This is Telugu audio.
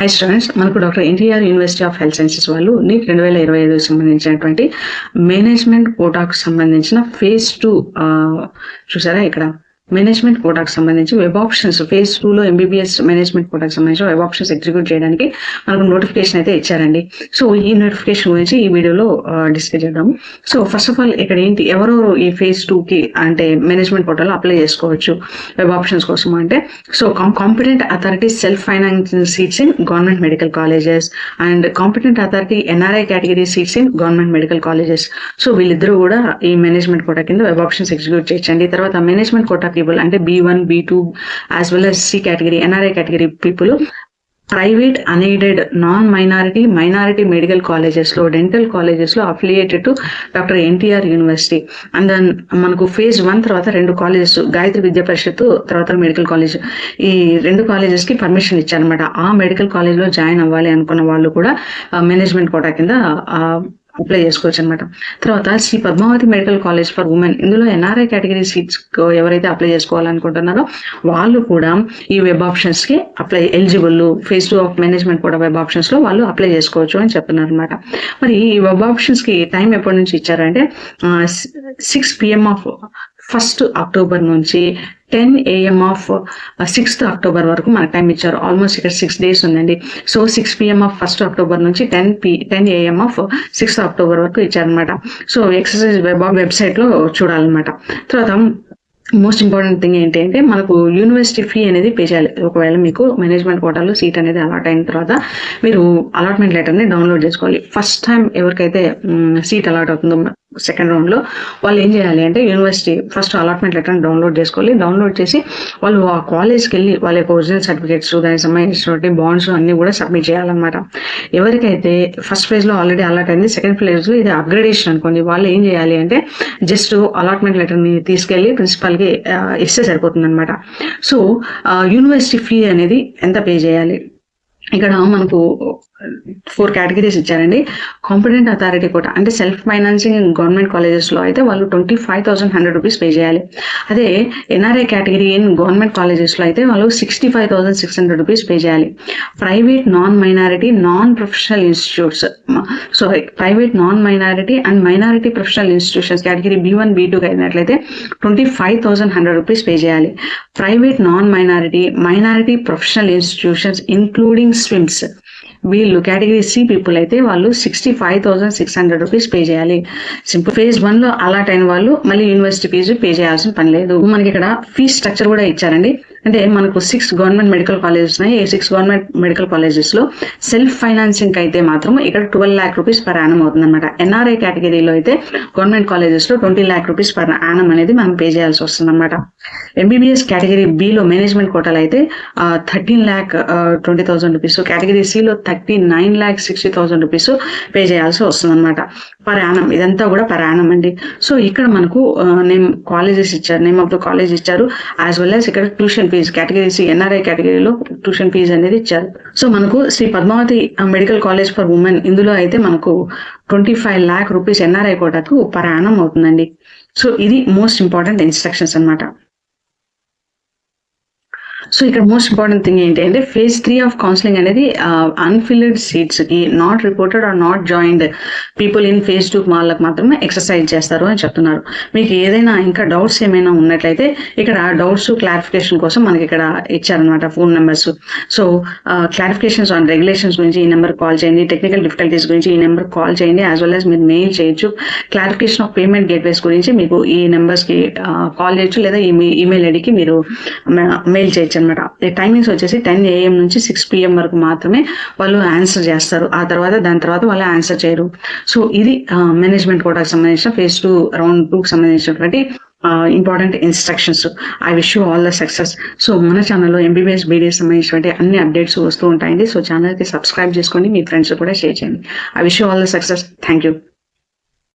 హై స్టూడెంట్స్, మనకు doctor NTR university of health sciences వాళ్ళు నీట్ 2025 సంబంధించినటువంటి మేనేజ్మెంట్ కోటాకు సంబంధించిన phase 2 చూసారా ఇక్కడ మేనేజ్మెంట్ కోటాకు సంబంధించి వెబ్ ఆప్షన్స్ phase 2 లో ఎంబీబీఎస్ మేనేజ్మెంట్ కోటాకు సంబంధించి వెబ్ ఆప్షన్స్ ఎగ్జిక్యూట్ చేయడానికి మనకు నోటిఫికేషన్ అయితే ఇచ్చారండి. సో ఈ నోటిఫికేషన్ గురించి ఈ వీడియోలో డిస్కస్ చేద్దాము. సో ఫస్ట్ ఆఫ్ ఆల్ ఇక్కడ ఏంటి, ఎవరు ఈ phase 2 కి అంటే మేనేజ్మెంట్ కోటాలో అప్లై చేసుకోవచ్చు వెబ్ ఆప్షన్స్ కోసం అంటే, so competent authority self financing seats in government medical colleges and competent authority NRI category seats in government medical colleges. So వీళ్ళిద్దరూ కూడా ఈ మేనేజ్మెంట్ కోటా కింద వెబ్ ఆప్షన్స్ ఎగ్జిక్యూట్ చేయొచ్చండి. తర్వాత మేనేజ్మెంట్ కోటా అంటే B1, B2 as well as C category, NRI category people, private unaided non minority medical colleges లో, డెంటల్ కాలేజెస్ లో affiliated to doctor NTR university. And then మనకు phase 1 తర్వాత 2 కాలేజెస్, గాయత్రి విద్యా పరిషత్ తర్వాత మెడికల్ కాలేజ్, ఈ 2 కాలేజెస్ కి పర్మిషన్ ఇచ్చారనమాట. ఆ మెడికల్ కాలేజ్ లో జాయిన్ అవ్వాలి అనుకున్న వాళ్ళు కూడా మేనేజ్మెంట్ కోటా కింద అప్లై చేసుకోవచ్చు అనమాట. తర్వాత Sri Padmavathi medical college for women, ఇందులో ఎన్ఆర్ఐ కేటగిరీ సీట్స్ ఎవరైతే అప్లై చేసుకోవాలనుకుంటున్నారో వాళ్ళు కూడా ఈ వెబ్ ఆప్షన్స్ కి apply eligible. phase 2 of management కూడా వెబ్ ఆప్షన్స్ లో వాళ్ళు అప్లై చేసుకోవచ్చు అని చెప్తున్నారు అనమాట. మరి ఈ వెబ్ ఆప్షన్స్ కి టైం ఎప్పటి నుంచి ఇచ్చారంటే 6 PM ఆఫ్ 1st October నుంచి 10 AM ఆఫ్ 6th October వరకు మనకు టైం ఇచ్చారు. ఆల్మోస్ట్ ఇక్కడ 6 days ఉందండి. So 6 PM of 1st October నుంచి 10 AM ఆఫ్ 6th October వరకు ఇచ్చారనమాట. సో ఎక్సర్సైజ్ వెబ్సైట్ లో చూడాలన్నమాట. తర్వాత మోస్ట్ ఇంపార్టెంట్ థింగ్ ఏంటి అంటే, మనకు యూనివర్సిటీ ఫీ అనేది పే చేయాలి. ఒకవేళ మీకు మేనేజ్మెంట్ కోటాలో సీట్ అనేది అలాట్ అయిన తర్వాత మీరు అలాట్మెంట్ లెటర్ ని డౌన్లోడ్ చేసుకోవాలి. ఫస్ట్ టైం ఎవరికైతే సీట్ అలాట్ అవుతుందో సెకండ్ రౌండ్ లో వాళ్ళు ఏం చేయాలి అంటే, university first allotment letter download చేసుకోవాలి. డౌన్లోడ్ చేసి వాళ్ళు ఆ కాలేజ్కి వెళ్ళి వాళ్ళ యొక్క ఒరిజినల్ సర్టిఫికేట్స్, దానికి సంబంధించినటువంటి బాండ్స్ అన్ని కూడా సబ్మిట్ చేయాలన్నమాట. ఎవరికైతే ఫస్ట్ ఫేజ్ లో ఆల్రెడీ అలాట్ అయింది, సెకండ్ ఫేజ్ లో ఇది అప్గ్రేడేషన్ అనుకోండి, వాళ్ళు ఏం చేయాలి అంటే జస్ట్ అలాట్మెంట్ లెటర్ ని తీసుకెళ్లి ప్రిన్సిపల్ కి ఇస్తే సరిపోతుంది అనమాట. సో యూనివర్సిటీ ఫీ అనేది ఎంత పే చేయాలి, ఇక్కడ మనకు 4 కేటగిరీస్ ఇచ్చారండి. కాంపిటెంట్ అథారిటీ కోటా అంటే సెల్ఫ్ ఫైనాన్సింగ్ గవర్నమెంట్ కాలేజెస్ లో అయితే వాళ్ళు 25,100 రూపీస్ పే చేయాలి. అదే NRI category in government colleges లో అయితే వాళ్ళు 65,600 రూపీస్ పే చేయాలి. Private non minority non professional institutes, so private non minority and minority professional institutions category B1, B2 అయినట్లయితే 25,100 రూపీస్ పే చేయాలి. Private non minority professional institutions including SVIMS, వీళ్ళు కేటగిరీ C పీపుల్ అయితే వాళ్ళు 65,600 రూపీస్ పే చేయాలి. సింపుల్. phase 1 లో అలాట్ అయిన వాళ్ళు మళ్ళీ యూనివర్సిటీ ఫీజు పే చేయాల్సిన పని లేదు. మనకి ఇక్కడ ఫీజ్ స్ట్రక్చర్ కూడా ఇచ్చారండి. అంటే మనకు 6 గవర్నమెంట్ మెడికల్ కాలేజెస్ ఉన్నాయి. ఈ 6 గవర్నమెంట్ మెడికల్ కాలేజెస్ లో సెల్ఫ్ ఫైనాన్సింగ్ అయితే మాత్రం ఇక్కడ 12 lakh రూపీస్ పర్ యానం అవుతుంది అనమాట. ఎన్ఆర్ఐ కేటగిరీలో అయితే గవర్నమెంట్ కాలేజెస్ లో 20 lakh రూపీస్ పర్ యానం అనేది మనం పే చేయాల్సి వస్తుంది అనమాట. ఎంబీబీఎస్ కేటగిరీ B లో మేనేజ్మెంట్ కోటాలు అయితే 13,20,000 రూపీస్, కేటగిరీ C లో 39,60,000 రూపీస్ పే చేయాల్సి వస్తుంది అనమాట పర్ యానం. ఇదంతా కూడా పర్ యానం అండి. సో ఇక్కడ మనకు నేమ్ కాలేజెస్ ఇచ్చారు, నేమ్ ఆఫ్ ద కాలేజ్ ఇచ్చారు, యాజ్ వెల్ యాజ్ ఇక్కడ tuition fee category C NRI కేటగిరీలో ట్యూషన్ ఫీజ్ అనేది ఇచ్చారు. సో మనకు Shri Padmavathi medical college for women, ఇందులో అయితే మనకు 25 lakh రూపీస్ ఎన్ఆర్ఐ కోటాకు పర్ యానం అవుతుందండి. సో ఇది మోస్ట్ ఇంపార్టెంట్ ఇన్స్ట్రక్షన్స్ అనమాట. సో ఇక్కడ మోస్ట్ ఇంపార్టెంట్ థింగ్ ఏంటి అంటే, phase 3 ఆఫ్ కౌన్సిలింగ్ అనేది అన్ఫిల్డ్ సీట్స్ కి not reported or not joined people in phase 2 వాళ్ళకి మాత్రమే ఎక్సర్సైజ్ చేస్తారు అని చెప్తున్నారు. మీకు ఏదైనా ఇంకా డౌట్స్ ఏమైనా ఉన్నట్లయితే ఇక్కడ డౌట్స్ క్లారిఫికేషన్ కోసం మనకి ఇక్కడ ఇచ్చారనమాట phone numbers. So clarifications on regulations గురించి ఈ నెంబర్ కాల్ చేయండి, టెక్నికల్ డిఫికల్టీస్ గురించి ఈ నెంబర్ కాల్ చేయండి, యాజ్ వెల్ యాజ్ మీరు మెయిల్ చేయొచ్చు. క్లారిఫికేషన్ ఆఫ్ పేమెంట్ గేట్వేస్ గురించి మీకు ఈ నెంబర్స్ కి కాల్ చేయొచ్చు, లేదా ఈమెయిల్ ఐడికి మీరు మెయిల్ చేయొచ్చు అనమాట. టైమింగ్స్ వచ్చేసి 10 AM నుంచి 6 PM వరకు మాత్రమే వాళ్ళు ఆన్సర్ చేస్తారు. దాని తర్వాత వాళ్ళు ఆన్సర్ చేయరు. సో ఇది మేనేజ్మెంట్ కోటాకు సంబంధించిన phase 2 రౌండ్ 2 కి సంబంధించినటువంటి important instructions. I wish you all the success. So మన ఛానల్లో ఎంబీబీఎస్ బీడీఎస్ సంబంధించినటువంటి అన్ని అప్డేట్స్ వస్తూ ఉంటాయండి. సో ఛానల్కి సబ్స్క్రైబ్ చేసుకోండి, మీ ఫ్రెండ్స్ కూడా షేర్ చేయండి. I wish you all the success. Thank you.